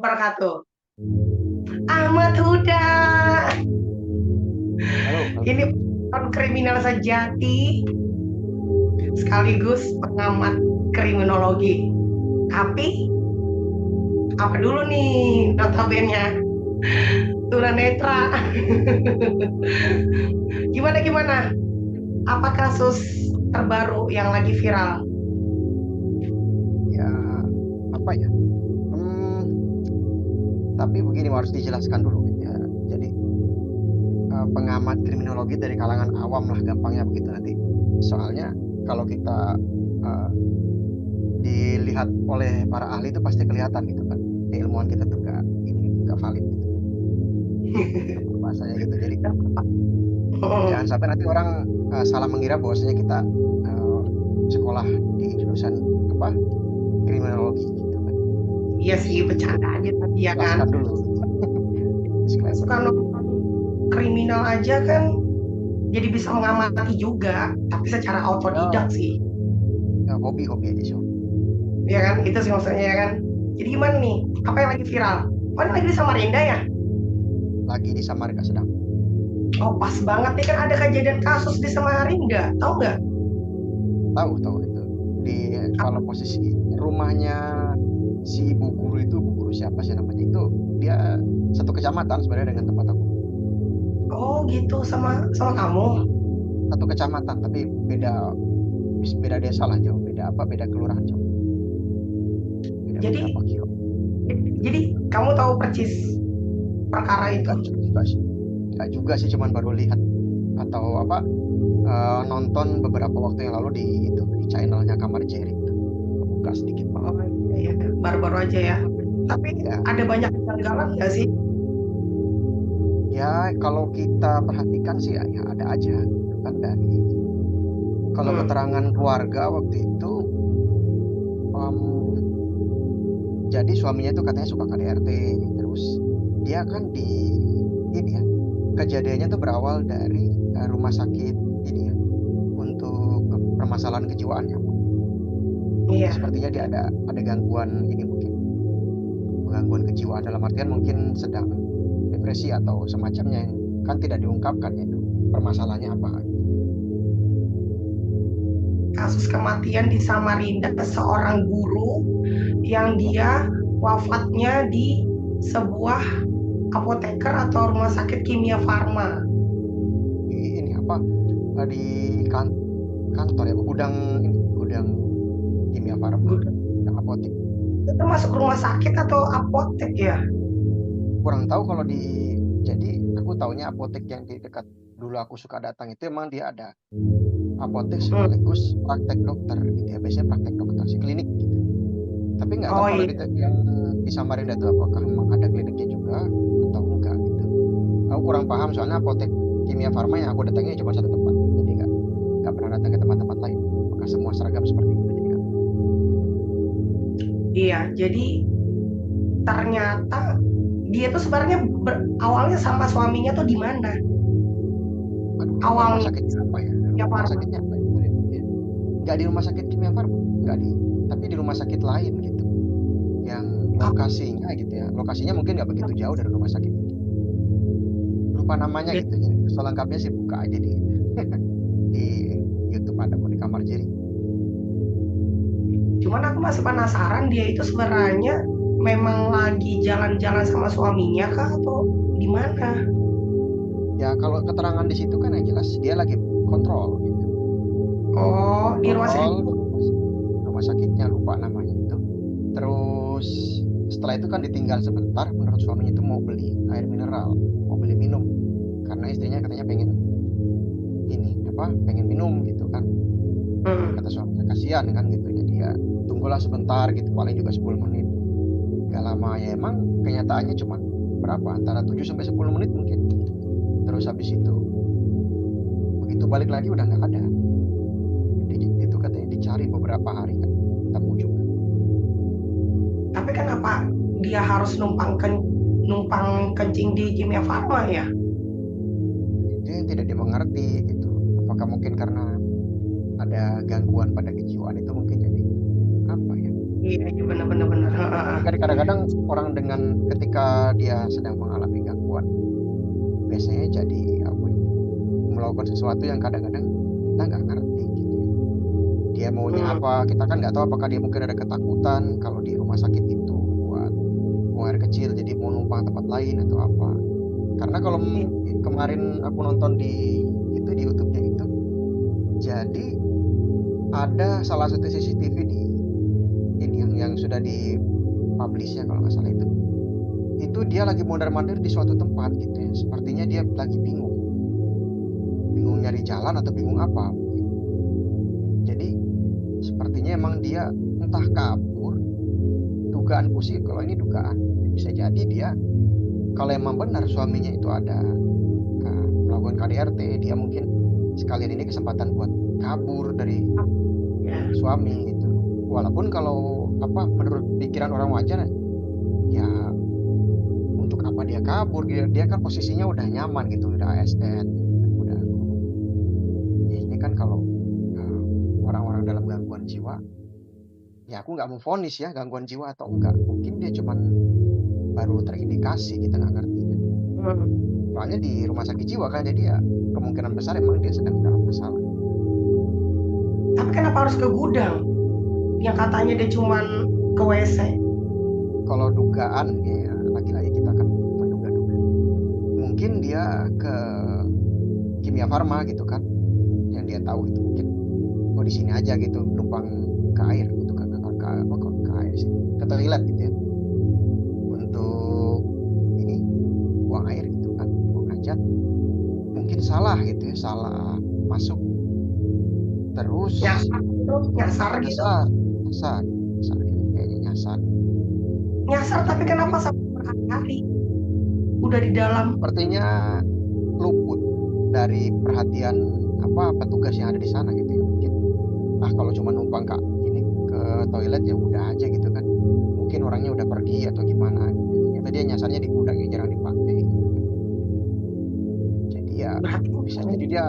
wabarakatuh. Ahmad Huda. Halo, halo. Ini kriminal sejati sekaligus pengamat kriminologi. Tapi apa dulu nih notabene tunanetra. Gimana gimana? Apa kasus terbaru yang lagi viral? Ya, apa ya? Tapi begini harus dijelaskan dulu gitu ya. Jadi pengamat kriminologi dari kalangan awam lah gampangnya begitu nanti. Soalnya kalau kita eh, dilihat oleh para ahli itu pasti kelihatan gitu kan. Keilmuan kita tuh gak valid gitu. Bahasanya gitu. Jadi jangan sampai nanti orang salah mengira bahwasanya kita eh, sekolah di jurusan apa kriminologi gitu kan. Iya Jadi sih, bercanda aja tadi ya kan. jelaskan dulu. Disclaimer. Suka nonton kriminal aja kan jadi bisa mengamati juga, tapi secara Ya, autodidak sih. ya hobi-hobi aja sih. Ya kan, itu sih maksudnya ya kan. Jadi gimana nih? Apa yang lagi viral? Oh, ini lagi di Samarinda ya? Lagi di Samarinda sedang. Oh, pas banget nih kan ada kejadian kasus di Samarinda. Tahu nggak? Tahu itu di kalau posisi rumahnya si ibu guru itu, bu guru siapa sih namanya itu, dia satu kecamatan sebenarnya dengan tempat aku. Oh, gitu sama sama kamu. Satu kecamatan tapi beda beda desa lah, jauh beda apa beda kelurahan, jauh beda Jadi beberapa kilo. jadi kamu tahu percis perkara itu. Enggak juga sih, enggak juga sih, cuman baru lihat atau apa nonton beberapa waktu yang lalu di itu di channelnya Kamar Jerry itu, buka sedikit. Oh, iya, ya. Baru-baru aja ya. Tapi Ya, ada banyak kejanggalan nggak sih? ya kalau kita perhatikan sih ya ada aja kan. Dari kalau Hmm. keterangan keluarga waktu itu, em, jadi suaminya itu katanya suka KDRT. Terus dia kan di ini ya, kejadiannya tuh berawal dari rumah sakit ini ya, untuk permasalahan kejiwaannya. Jadi Iya. sepertinya dia ada gangguan ini, mungkin gangguan kejiwaan dalam artian mungkin sedang depresi atau semacamnya, yang kan tidak diungkapkan itu permasalahannya apa. Kasus kematian di Samarinda seorang guru yang dia wafatnya di sebuah apoteker atau rumah sakit kimia farma. Di ini apa di kantor ya, gudang ini, gudang kimia farma, Gudang. gudang apotek. Itu termasuk rumah sakit atau apotek ya? Kurang tahu kalau di, jadi aku taunya apotek yang di dekat dulu aku suka datang itu emang dia ada apotek Hmm. sekaligus praktek dokter gitu ya, biasanya praktek dokter si klinik gitu. Tapi nggak tahu Oh kalau iya. yang di Samarinda itu apakah memang ada kliniknya juga atau enggak gitu. Aku kurang paham soalnya apotek kimia farma yang aku datangnya cuma satu tempat, jadi nggak pernah datang ke tempat-tempat lain. Apakah semua seragam seperti itu, jadi nggak. Iya, jadi ternyata dia tuh sebenarnya awalnya sama suaminya tuh di mana? Aduh, lupa rumah Awalnya sakitnya apa ya, kimia rumah farma. sakitnya apa ya? Ya. Nggak di rumah sakit kimia farma, nggak di, tapi di rumah sakit lain gitu, yang lokasinya gitu ya, lokasinya mungkin nggak begitu jauh dari rumah sakit itu. Lupa namanya Ya, gitu ya. Soal lengkapnya sih buka aja di di YouTube, ada kok di Kamar Jerry. cuman aku masih penasaran dia itu sebenarnya memang lagi jalan-jalan sama suaminya kah atau di mana? Ya kalau keterangan di situ kan yang jelas dia lagi kontrol gitu. Oh, di rumah sakit. Kontrol rumah sakitnya, lupa namanya itu. Terus setelah itu kan ditinggal sebentar, menurut suaminya itu mau beli air mineral, mau beli minum, karena istrinya katanya pengen ini apa, pengen minum gitu kan. Hmm. Kata suaminya kasihan kan gitu, jadi ya tunggulah sebentar gitu, paling juga 10 menit, gak lama. Ya emang kenyataannya cuma berapa, antara 7 sampai 10 menit mungkin. Terus habis itu begitu balik lagi udah nggak ada. Jadi itu katanya dicari beberapa hari kan ketemu juga. Tapi kenapa dia harus numpang kencing di kimia farma ya? Itu yang tidak dimengerti gitu. Apakah mungkin karena ada gangguan pada kejiwaan itu, mungkin jadi apa ya? Iya, iya, benar-benar benar. Kan kadang-kadang orang dengan ketika dia sedang mengalami gangguan, biasanya jadi apa ya, melakukan sesuatu yang kadang-kadang kita nggak ngerti gitu ya. Dia maunya Hmm. apa, kita kan nggak tahu apakah dia mungkin ada ketakutan kalau di rumah sakit itu buat buang air kecil, jadi mau numpang tempat lain atau apa. Karena kalau Iya. kemarin aku nonton di YouTube-nya itu, jadi ada salah satu CCTV di ini yang sudah di publish ya kalau nggak salah itu dia lagi mondar-mandir di suatu tempat gitu ya, sepertinya dia lagi bingung nyari jalan atau bingung apa mungkin. Jadi sepertinya emang dia entah kabur, dugaanku sih kalau ini dugaan, bisa jadi dia kalau emang benar suaminya itu ada melakukan KDRT, dia mungkin sekalian ini kesempatan buat kabur dari Ya. suami gitu. Walaupun kalau apa menurut pikiran orang wajar ya, untuk apa dia kabur, dia kan posisinya udah nyaman gitu, udah ASN udah ya. Ini kan kalau eh, orang-orang dalam gangguan jiwa, ya aku nggak mau vonis ya gangguan jiwa atau enggak, mungkin dia cuman baru terindikasi, kita nggak ngerti. Hmm. Soalnya di rumah sakit jiwa kan, jadi ya kemungkinan besar emang dia sedang dalam masalah. Tapi kenapa harus ke gudang? Yang katanya dia cuman ke WC. Kalau dugaan ya, lagi-lagi kita kan menduga-duga, mungkin dia ke Kimia Farma gitu kan, yang dia tahu itu mungkin di sini aja gitu, numpang ke air gitu kan, ke air sih, ke toilet gitu ya, untuk ini buang air gitu kan, buang hajat. Mungkin salah gitu ya, salah masuk, terus Nyasar gitu, nyasar gitu. nyasar nyasar nyasar gitu, kayaknya nyasar. Nyasar, tapi kenapa sampai berhari-hari udah di dalam? Sepertinya luput dari perhatian apa petugas yang ada di sana gitu ya, mungkin kalau cuma numpang kak ini ke toilet ya udah aja gitu kan, mungkin orangnya udah pergi atau gimana gitu. Ternyata dia nyasarnya di gudang yang jarang dipakai gitu. Jadi ya Berarti bisa jadi dia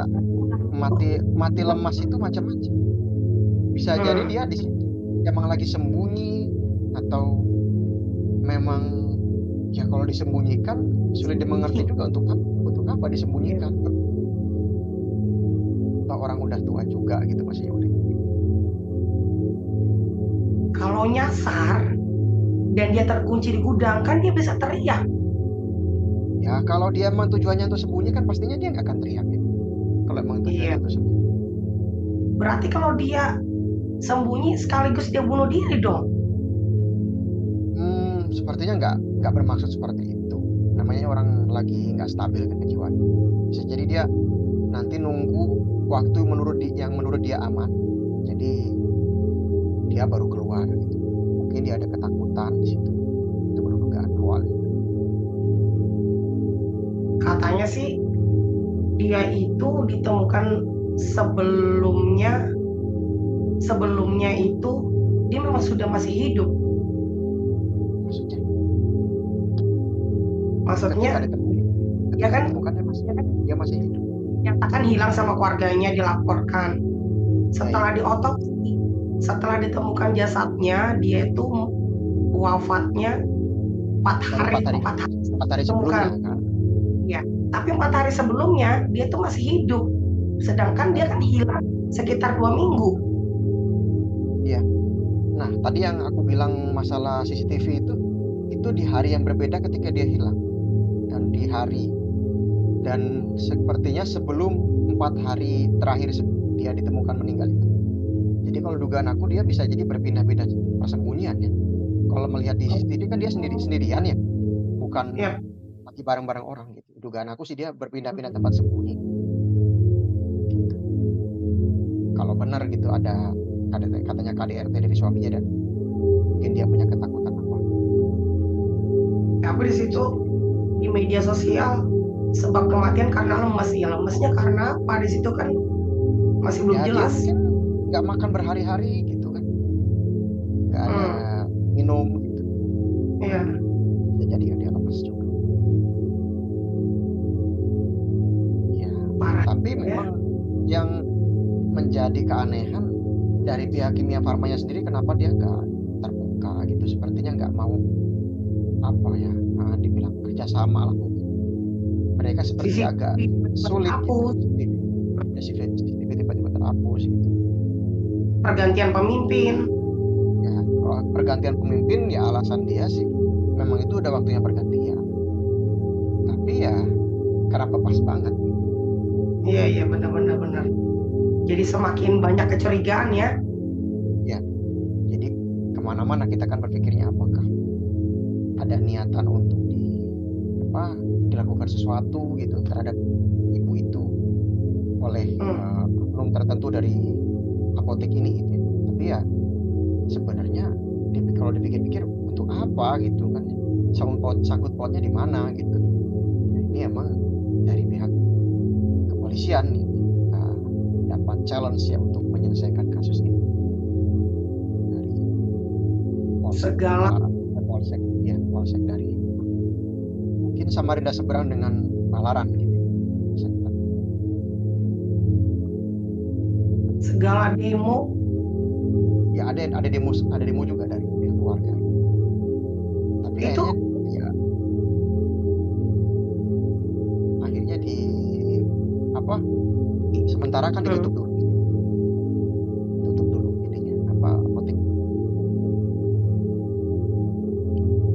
mati lemas itu macam-macam. Bisa jadi dia di situ emang lagi sembunyi, atau memang ya kalau disembunyikan sulit dimengerti juga untuk apa disembunyikan. Atau orang udah tua juga gitu masih udah. Kalau nyasar dan dia terkunci di gudang, kan dia bisa teriak. Ya kalau dia emang tujuannya untuk sembunyi kan pastinya dia nggak akan teriak ya. Kalau emang tujuannya Iya. untuk sembunyi. Berarti kalau dia sembunyi sekaligus dia bunuh diri dong. Sepertinya nggak bermaksud seperti itu. Namanya orang lagi nggak stabil kan kejiwaan. Bisa jadi dia nanti nunggu waktu yang menurut dia aman. Jadi dia baru keluar gitu. Mungkin dia ada ketakutan di situ. Itu baru dugaan awal. Katanya sih dia itu ditemukan sebelumnya itu dia memang sudah masih hidup. Maksudnya ya kan, dia masih hidup. nyatakan hilang sama keluarganya, dilaporkan. Setelah diotopsi, setelah ditemukan jasadnya, dia itu wafatnya 4 hari sebelumnya kan. Ya, tapi 4 hari sebelumnya dia tuh masih hidup, sedangkan dia kan hilang sekitar 2 minggu. Iya. Nah, tadi yang aku bilang masalah CCTV itu di hari yang berbeda ketika dia hilang, dan di hari dan sepertinya sebelum 4 hari terakhir dia ditemukan meninggal itu. Jadi kalau dugaan aku dia bisa jadi berpindah-pindah persembunyian ya. Kalau melihat di CCTV kan dia sendirian ya, bukan lagi bareng-bareng orang gitu. Dugaan aku sih dia berpindah-pindah tempat sembunyi. Gitu. Kalau benar gitu ada katanya KDRT dari suaminya dan mungkin dia punya ketakutan apa. Aku di situ di media sosial sebab kematian karena lemas, ya lemesnya karena apa di situ kan masih belum jelas. Dia mungkin nggak makan berhari-hari gitu kan, nggak ada minum gitu. Iya. Bisa jadi dia lemas juga. Ya. Parah. Tapi memang yang menjadi keanehan dari pihak Kimia Farmanya sendiri, kenapa dia nggak terbuka itu sepertinya nggak mau apa ya, dibilang kerjasama lah. Mereka seperti agak CCTV sulit gitu. terhapus, CCTV tiba-tiba terhapus gitu. pergantian pemimpin. Ya, kalau pergantian pemimpin ya alasan dia sih memang itu udah waktunya pergantian. Tapi ya kenapa pas banget? Iya, iya, benar-benar benar. Jadi semakin banyak kecurigaan ya. Ya, jadi kemana-mana kita kan berpikirnya apakah ada niatan untuk dilakukan sesuatu gitu terhadap ibu itu oleh oknum tertentu dari apotek ini gitu. Tapi ya sebenarnya kalau dipikir-pikir untuk apa gitu kan, sangkut pautnya di mana gitu. Nah, ini emang dari pihak kepolisian nih dapat challenge ya untuk menyelesaikan kasus ini dari polsek dari mungkin Samarinda seberang dengan Palaran gitu. Segala demo Ya ada demo juga dari pihak keluarga. Tapi itu akhirnya sementara kan ditutup dulu ininya apotek.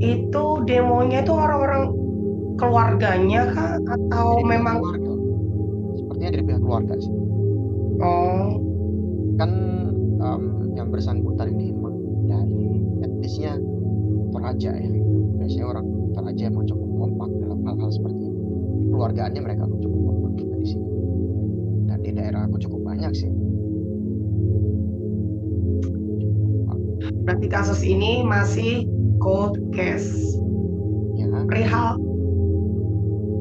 itu demonya itu orang-orang keluarganya kah atau Dari pihak memang keluarga. Sepertinya dari pihak keluarga sih. Kan yang bersangkutan ini memang dari etnisnya Toraja ya gitu. Biasanya orang Toraja emang cukup kompak dalam hal-hal seperti ini. Keluargaannya mereka cukup kompak di sini. Dan di daerah aku cukup banyak sih. berarti kasus ini masih cold case Ya. perihal.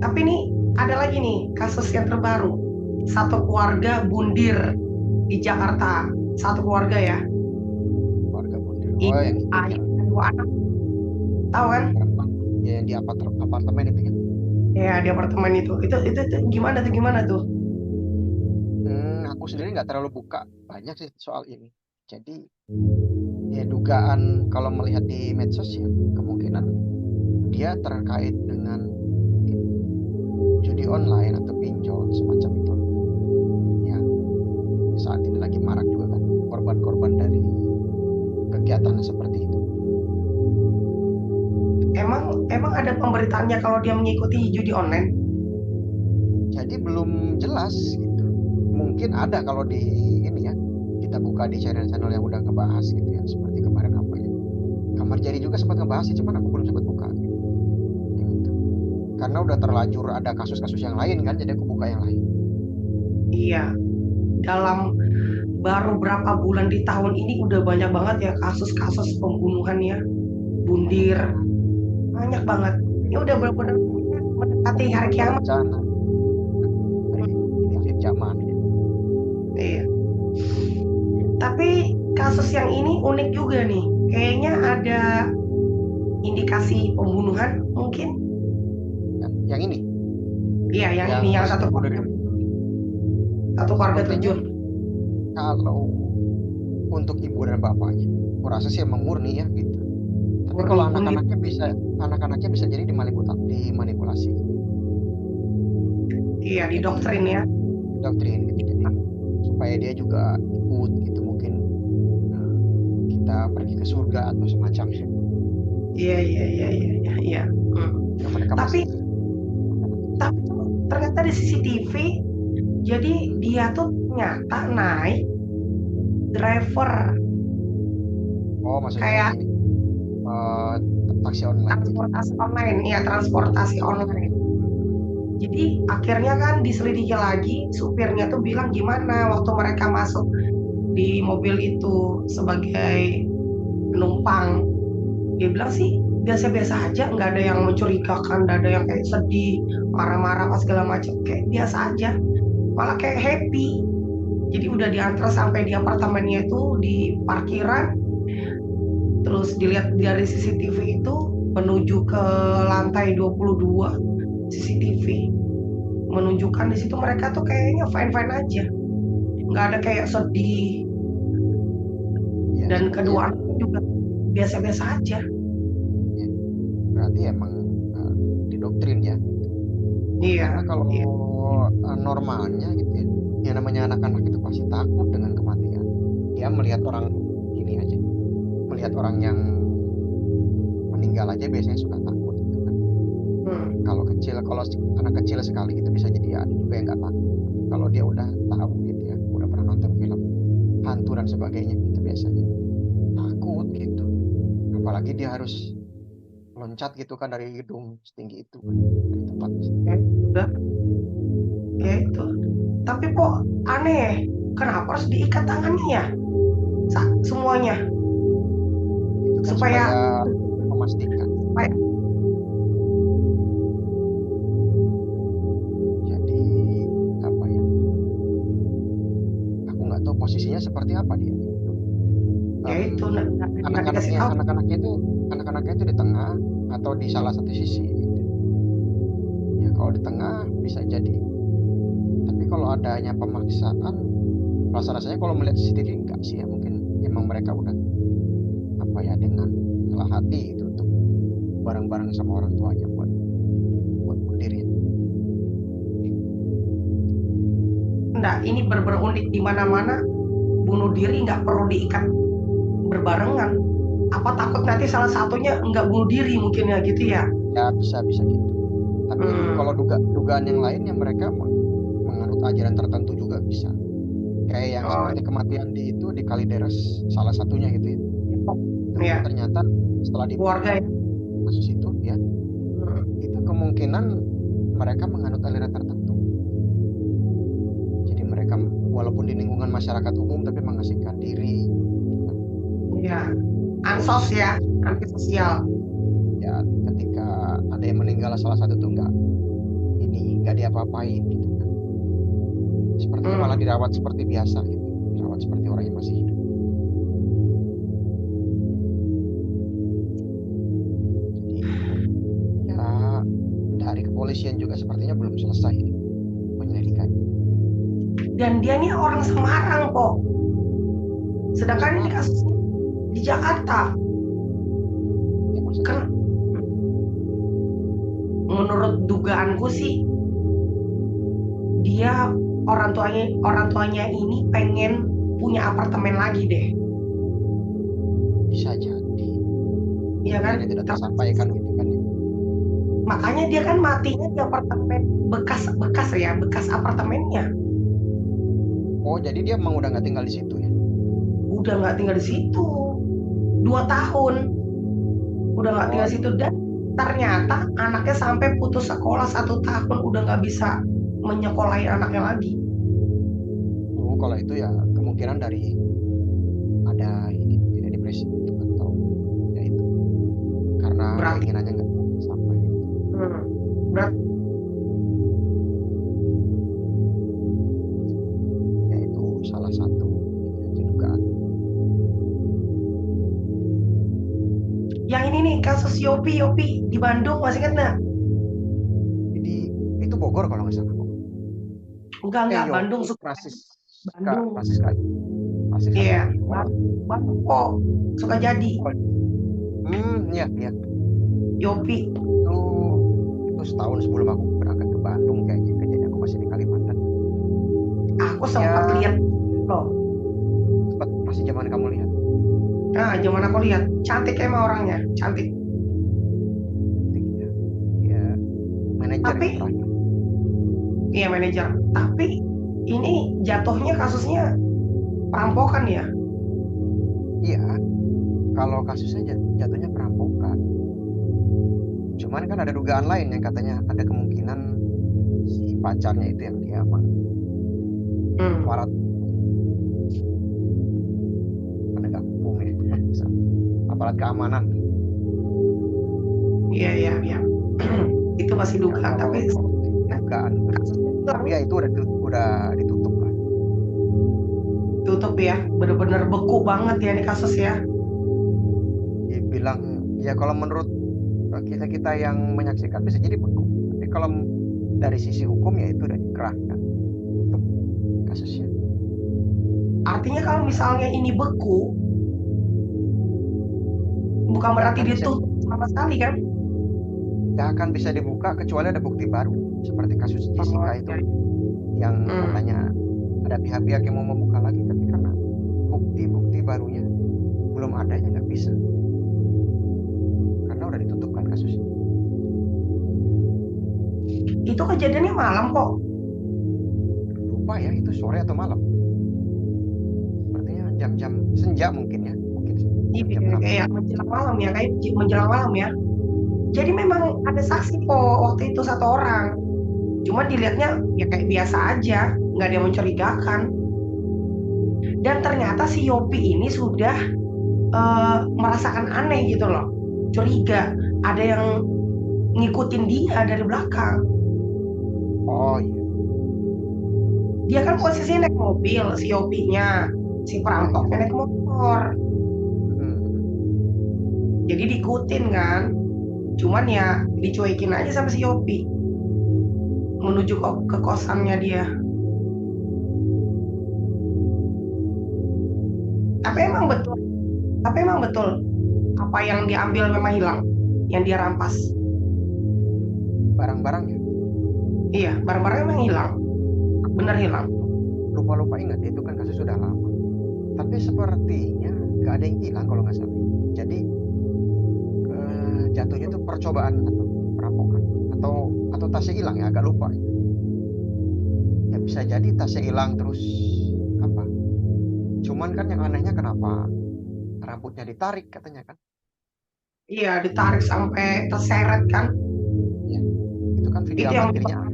Tapi nih ada lagi nih kasus yang terbaru, satu keluarga bundir di Jakarta, satu keluarga ya. Keluarga bundir. Ini Yang ayah dan dua anak, tahu kan? Ya, yang di apartemen itu kan. Ya, di apartemen itu gimana tuh? Aku sendiri nggak terlalu buka banyak sih soal ini. Jadi ya dugaan kalau melihat di medsos ya kemungkinan dia terkait dengan judi online atau pinjol semacam itu. Ya saat ini lagi marak juga kan korban-korban dari kegiatan seperti itu. Emang ada pemberitaannya kalau dia mengikuti judi online? Jadi belum jelas gitu. Mungkin ada kalau di ini ya kita buka di channel-channel yang udah ngebahas gitu ya, seperti kemarin apa ya, Kamar Jari juga sempat ngebahas sih, cuman aku belum sempat buka gitu. Karena udah terlanjur ada kasus-kasus yang lain kan, jadi aku buka yang lain. Iya, dalam baru berapa bulan di tahun ini udah banyak banget ya kasus-kasus pembunuhan ya, bundir, banyak banget. Ini udah benar-benar mendekati hari kiamat. Akhir zaman gitu. Iya. Tapi kasus yang ini unik juga nih. Kayaknya ada indikasi pembunuhan mungkin. Yang ini? Iya, yang ini yang satu keluarga terjun. Kalau untuk ibu dan bapaknya, aku rasa sih emang murni ya gitu. Tapi kalau anak-anaknya bisa jadi dimanipulasi. Iya, didoktrin ya. Doktrin gitu, jadi supaya dia juga ikut gitu, mungkin kita pergi ke surga atau semacamnya. Iya. Tapi ternyata di CCTV, jadi dia tuh nyata naik driver. Oh, maksudnya kayak ini taksi online. Transportasi online. Jadi akhirnya kan diselidiki lagi, supirnya tuh bilang gimana waktu mereka masuk di mobil itu sebagai penumpang. Dia bilang sih biasa-biasa aja, nggak ada yang mencurigakan, nggak ada yang kayak sedih, marah-marah apa segala macam, kayak biasa aja, malah kayak happy. Jadi udah diantar sampai di apartemennya itu di parkiran, terus dilihat dari CCTV itu menuju ke lantai 22 CCTV menunjukkan di situ mereka tuh kayaknya fine-fine aja, nggak ada kayak sedih. Dan kedua anak juga biasa-biasa aja. Ya, berarti emang didoktrin ya. Karena Iya, kalau iya. normalnya gitu ya, yang namanya anak-anak itu pasti takut dengan kematian. Dia melihat orang ini aja, melihat orang yang meninggal aja biasanya suka takut gitu kan. Hmm. Kalau anak kecil sekali itu bisa jadi ada juga yang nggak takut. Kalau dia udah tahu gitu ya, udah pernah nonton film hantu dan sebagainya, itu biasanya takut gitu. Apalagi dia harus loncat gitu kan dari gedung setinggi itu kan, dari tempat. Ya, udah, ya itu. Tapi kok aneh, kenapa harus diikat tangannya ya? Semuanya Itu kan supaya supaya memastikan. supaya Jadi apa ya? Aku nggak tahu posisinya seperti apa dia. ya Em, itu nggak dikasih anak-anaknya tahu. anak-anaknya itu di tengah atau di salah satu sisi gitu. Ya kalau di tengah bisa jadi. Tapi kalau adanya pemaksaan, rasa-rasanya kalau melihat CCTV enggak sih ya, mungkin emang mereka udah apa ya dengan rela hati itu untuk bareng-bareng sama orang tuanya buat bunuh diri. Nggak, ini bener-bener unik, di mana-mana bunuh diri nggak perlu diikat berbarengan. Apa takut nanti salah satunya nggak bunuh diri mungkin ya gitu ya? Ya bisa gitu. Tapi kalau Hmm. dugaan yang lain yang mereka menganut ajaran tertentu juga bisa. Kayak yang Oh, seperti kematian di Kalideres salah satunya gitu ya. Itu ya, ternyata setelah keluarga dibongkar ya. kasus itu ya, Hmm. itu kemungkinan mereka menganut aliran tertentu. Jadi mereka walaupun di lingkungan masyarakat umum tapi mengasingkan diri. Ya, ansos Terus ya, antisosial. ya ketika ada yang meninggal salah satu tuh nggak diapa-apain gitu kan. Sepertinya malah Hmm. dirawat seperti biasa gitu. Dirawat seperti orang yang masih hidup. Jadi ya dari kepolisian juga sepertinya belum selesai ini penyelidikannya. Dan dia nih orang Semarang kok. Sedangkan ini Semarang kasus di Jakarta. ya maksudnya Kan menurut dugaanku sih dia orang tuanya ini pengen punya apartemen lagi deh. bisa jadi Iya kan? yang tidak tersampaikan gitu kan ya. Makanya dia kan matinya di apartemen bekas ya, bekas apartemennya. Oh jadi dia emang udah nggak tinggal di situ ya. Udah nggak tinggal di situ 2 tahun, udah nggak tinggal Oh di situ, dan ternyata anaknya sampai putus sekolah 1 tahun udah nggak bisa menyekolahi anaknya lagi. kalau itu ya kemungkinan dari ada ini tidak depresi gitu atau ya itu karena Berarti keinginannya nggak sampai. hmm, berat Ya itu salah satu ini aja dugaan. yang ini nih kasus Yopi di Bandung, masih ingat nggak? Jadi itu Bogor kalau nggak salah. Enggak, Bandung, Yopi Bandung. Prasis Iya, Yopi. Oh, Bandung kok suka jadi oh, ya Yopi. itu setahun sebelum aku berangkat ke Bandung kayaknya kejadian aku masih di Kalimantan. Aku sempat Ya lihat loh. masih zaman kamu lihat. Nah, zaman aku lihat cantik emang orangnya, cantik. Ya, ya manajer Tapi yang terakhir. iya manajer. Tapi ini jatuhnya kasusnya perampokan ya. Iya, kalau kasusnya jatuhnya perampokan. Cuman kan ada dugaan lain yang katanya ada kemungkinan si pacarnya itu yang dia aparat penegak hukum ya, aparat keamanan. Iya. Itu masih Ya, dugaan, tapi dugaan. Tapi ya itu udah ditutup lah. tutup ya, bener-bener beku banget ya ini kasus ya. Dibilang ya kalau menurut kita yang menyaksikan bisa jadi beku. Tapi kalau dari sisi hukum ya itu udah dikerahkan untuk kasusnya. Artinya kalau misalnya ini beku, Bukan Nggak berarti akan bisa ditutup sama sekali kan? nggak akan bisa dibuka kecuali ada bukti baru. Seperti kasus Oh Jessica itu iya. yang Hmm. katanya ada pihak-pihak yang mau membuka lagi, tapi karena bukti-bukti barunya belum ada ya nggak bisa. Karena udah ditutup kan kasusnya. Itu kejadiannya malam kok. Lupa ya itu sore atau malam. Sepertinya jam-jam senja mungkin ya. Mungkin jam-jam Iya, 6. kayak menjelang malam ya, kayak menjelang malam ya. Jadi memang ada saksi kok waktu itu 1 orang. Cuma dilihatnya ya kayak biasa aja, nggak ada yang mencurigakan. Dan ternyata si Yopi ini sudah merasakan aneh gitu loh, curiga. Ada yang ngikutin dia dari belakang. Oh iya. Dia kan posisinya naik mobil, si Yopinya, si perampoknya naik motor. Hmm. Jadi diikutin kan. Cuman ya dicuekin aja sama si Yopi menuju ke kosannya dia. Tapi emang betul, apa yang diambil memang hilang, yang dia rampas. Barang-barangnya Iya, barang-barang memang hilang, bener hilang. lupa-lupa ingat itu kan kasus sudah lama. Tapi sepertinya nggak ada yang hilang kalau nggak salah. Jadi jatuhnya itu percobaan atau perampokan atau tasnya hilang ya, agak lupa. Ya bisa jadi tasnya hilang terus apa? Cuman kan yang anehnya kenapa rambutnya ditarik katanya kan? Iya, ditarik sampai terseret kan. Ya, itu kan video Itu yang amatirnya ada.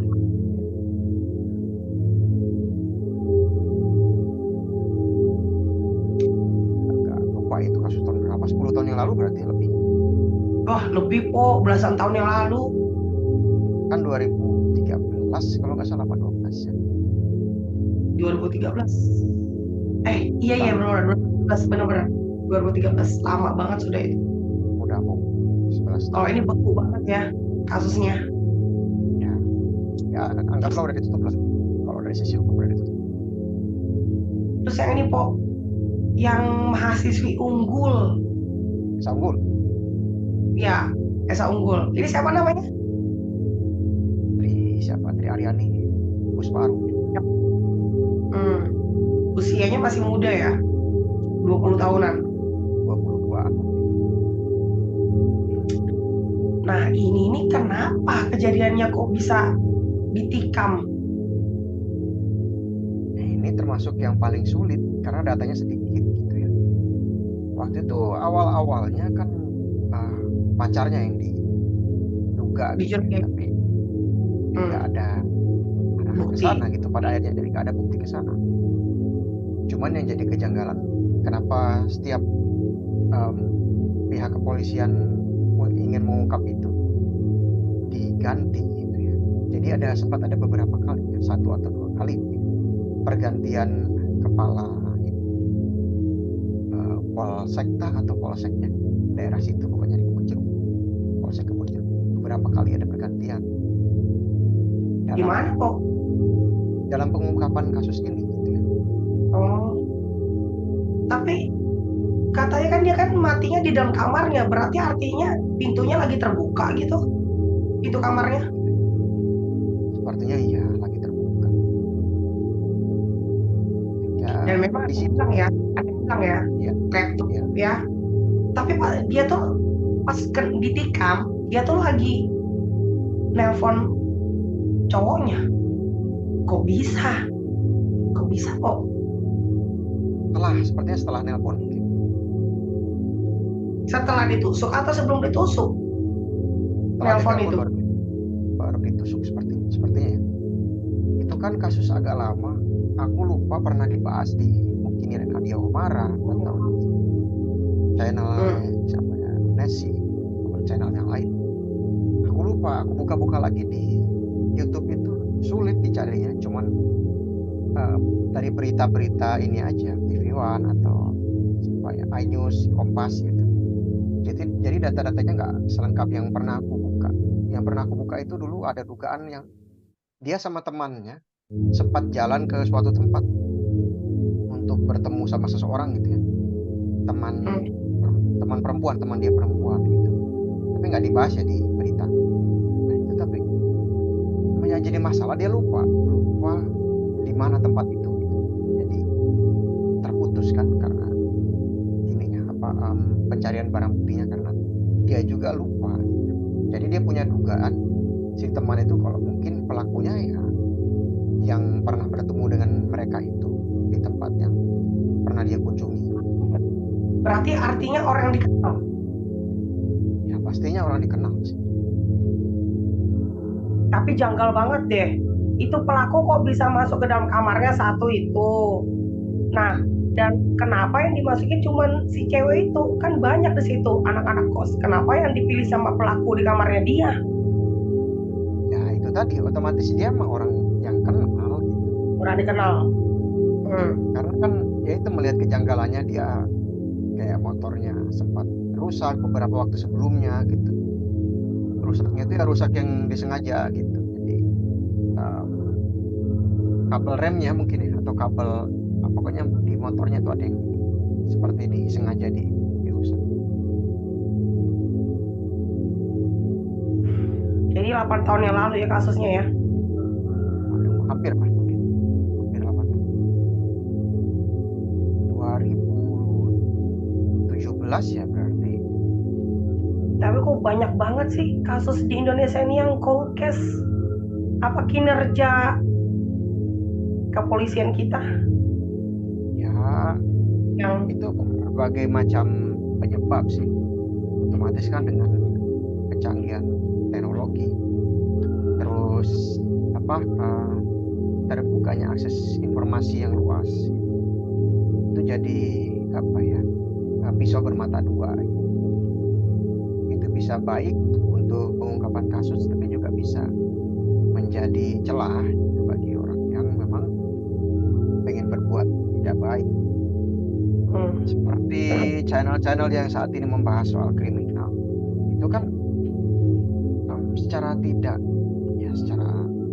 Agak lupa itu kasus tahun berapa? 10 tahun yang lalu berarti lebih. lebih kok, belasan tahun yang lalu. Kan 2013 kalau nggak salah, apa 12 ya. 2013. Iya benar, 2013 benar-benar. 2013 lama banget sudah itu. Udah mau 11 Kalau tahun. ini beku banget ya kasusnya. Ya anggaplah udah ditutup lah. Kalau dari sisi hukum udah ditutup. Terus yang ini Pok, yang mahasiswi unggul. Bisa unggul. Ya, Esa Unggul. Ini siapa namanya? Tri Aryani Pusparu. Usianya masih muda ya, 20 tahunan. 22. Nah ini kenapa kejadiannya kok bisa ditikam? Ini termasuk yang paling sulit karena datanya sedikit gitu ya. Waktu itu awal-awalnya kan pacarnya yang diduga gitu ya, tapi tidak ada ke sana gitu pada akhirnya, jadi nggak ada bukti ke sana. Cuman yang jadi kejanggalan kenapa setiap pihak kepolisian ingin mengungkap itu diganti gitu ya. Jadi sempat ada beberapa kali ya, 1 atau 2 kali gitu, pergantian kepala polsekta atau polseknya daerah situ, pokoknya di Kebun Jeruk, polsek Kebun Jeruk. Beberapa kali ada pergantian Gimana kok dalam pengungkapan kasus ini gitu ya. Tapi katanya kan dia kan matinya di dalam kamarnya, berarti artinya pintunya lagi terbuka gitu, pintu kamarnya. Sepertinya iya lagi terbuka. Ya, dan memang ada yang bilang ya, laptop ya. Tapi dia tuh pas ditikam, dia tuh lagi nelpon cowoknya. Kok bisa kok? Sepertinya setelah nelpon. Setelah ditusuk atau sebelum ditusuk? Nelpon itu. Baru ditusuk sepertinya ya. Itu kan kasus agak lama. Aku lupa pernah dibahas di mungkin Radio Omara atau channel siapa ya, Nesi, atau channel yang lain. Aku lupa. Aku buka-buka lagi di YouTube itu sulit dicarinya. Cuman dari berita-berita ini aja, TV One atau iNews, Kompas gitu. Jadi data-datanya nggak selengkap yang pernah aku buka. Yang pernah aku buka itu dulu ada dugaan yang dia sama temannya sempat jalan ke suatu tempat untuk bertemu sama seseorang gitu ya. teman perempuan, teman dia perempuan gitu. Tapi nggak dibahas ya di berita. Nah itu tapi yang jadi masalah dia lupa di mana tempat itu gitu. Jadi terputus kan karena ininya pencarian barang buktinya karena dia juga lupa gitu. Jadi dia punya dugaan si teman itu kalau mungkin pelakunya ya yang pernah bertemu dengan mereka itu di tempat yang pernah dia kunjungi. Berarti artinya orang dikenal. Ya pastinya orang dikenal sih. Tapi janggal banget deh. Itu pelaku kok bisa masuk ke dalam kamarnya satu itu. Nah, dan kenapa yang dimasukin cuman si cewek itu? Kan banyak di situ anak-anak kos. Kenapa yang dipilih sama pelaku di kamarnya dia? Ya itu tadi otomatis dia emang orang yang kenal gitu. Orang dikenal. Karena kan ya itu melihat kejanggalannya dia kayak motornya sempat rusak beberapa waktu sebelumnya gitu. Rusaknya itu ya rusak yang disengaja gitu. Jadi kabel remnya mungkin ya atau kabel pokoknya di motornya itu ada yang seperti disengaja dirusak. Jadi 8 tahun yang lalu ya kasusnya ya. Hampir Mas mungkin. Hampir 8 tahun. 2017 ya berarti. Tapi kok banyak banget sih kasus di Indonesia ini yang cold case. Apa kinerja kepolisian kita? Ya, Yang itu berbagai macam penyebab sih. Otomatis kan dengan kecanggihan teknologi, terus terbukanya akses informasi yang luas, itu jadi pisau bermata dua. Itu bisa baik untuk pengungkapan kasus, tapi juga bisa menjadi celah bagi orang yang memang pengen berbuat tidak baik. Seperti channel-channel yang saat ini membahas soal kriminal, itu kan secara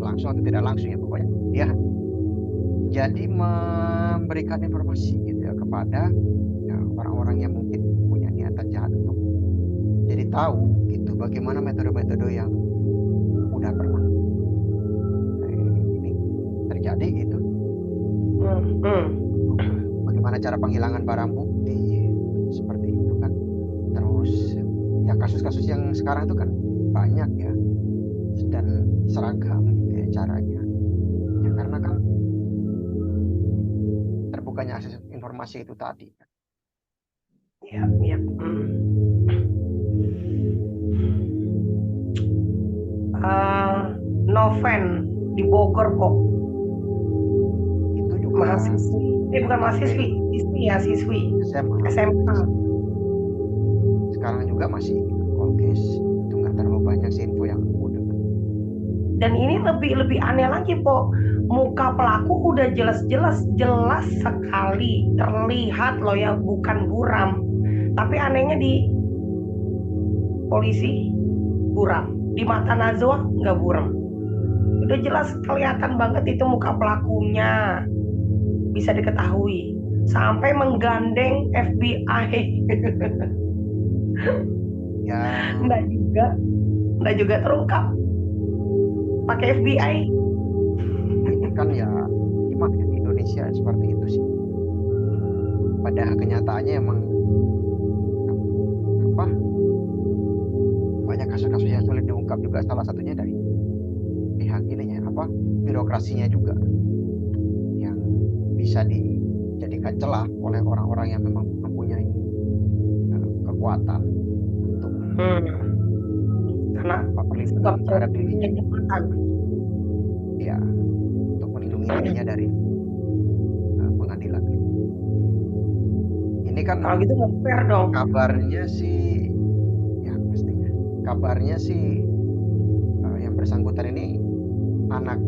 langsung atau tidak langsung ya pokoknya dia jadi memberikan informasi gitu ya kepada orang-orang yang mungkin punya niatan jahat untuk jadi tahu gitu bagaimana metode-metode yang udah pernah ini terjadi gitu. Bagaimana cara penghilangan barang bukti seperti itu kan. Terus ya kasus-kasus yang sekarang itu kan banyak ya dan seragam gitu ya caranya ya karena kan terbukanya akses informasi itu tadi. ya. Noven di Bogor kok. Itu juga Mahasiswi. Bukan mahasiswi, siswi SMA. Sekarang juga masih konkes. Itu nggak terlalu banyak sih info yang udah. Dan ini lebih aneh lagi, Po. Muka pelaku udah jelas sekali terlihat loh ya, bukan buram. Tapi anehnya di polisi buram, di mata Najwa nggak buram. Udah jelas kelihatan banget itu muka pelakunya, bisa diketahui sampai menggandeng FBI. Ya Nggak juga terungkap pakai FBI. ini kan ya gimana ya, di Indonesia seperti itu sih. Pada kenyataannya emang banyak kasus-kasus yang sulit diungkap juga, salah satunya dari pihak ininya birokrasinya juga yang bisa dijadikan celah oleh orang-orang yang memang mempunyai kekuatan untuk Karena perlindungan terhadap dirinya ya, untuk melindungi dirinya dari pengadilan. Ini kan kalau gitu nggak fair dong. Kabarnya sih yang bersangkutan ini anak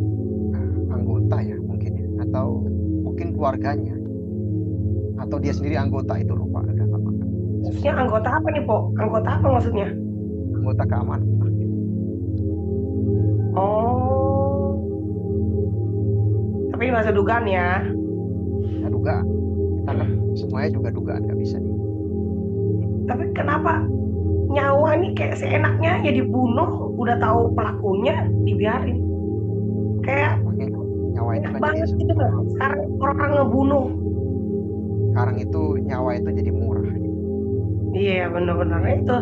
anggota ya mungkin ya, atau mungkin keluarganya atau dia sendiri anggota, itu lupa agak lama. Maksudnya anggota apa nih, Po? Anggota apa maksudnya? Anggota keamanan. Oh. Tapi ini masih dugaan ya. Ya dugaan. Kita kan semuanya juga dugaan, nggak bisa nih. Tapi kenapa nyawa nih kayak seenaknya ya dibunuh, udah tahu pelakunya dibiarin. Kayak Makanya nyawa itu enak kan jadi banget gitu kan. Sekarang orang ngebunuh. sekarang itu nyawa itu jadi murah gitu. Iya, bener-bener itu.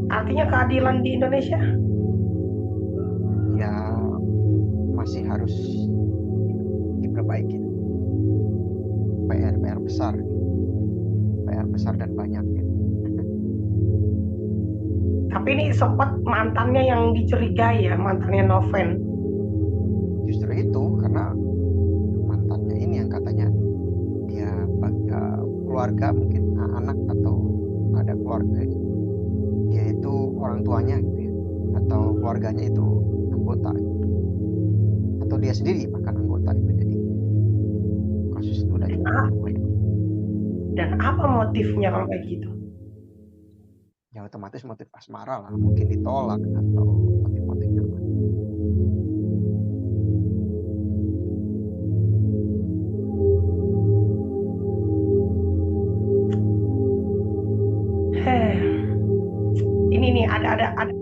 Artinya keadilan di Indonesia. Ya masih harus diperbaiki. PR besar, PR besar dan banyak gitu. Tapi ini sempat mantannya yang dicurigai ya, mantannya Noven. Justru itu karena mantannya ini yang katanya dia keluarga mungkin anak atau ada keluarga dia itu orang tuanya gitu ya, atau keluarganya itu anggota gitu. Atau dia sendiri bahkan anggota itu, jadi kasus itu udah cukup banyak. Dan apa motifnya kalau kayak gitu? Ya otomatis motif asmara lah, mungkin ditolak atau motif-motif yang lain. Heh, ini nih ada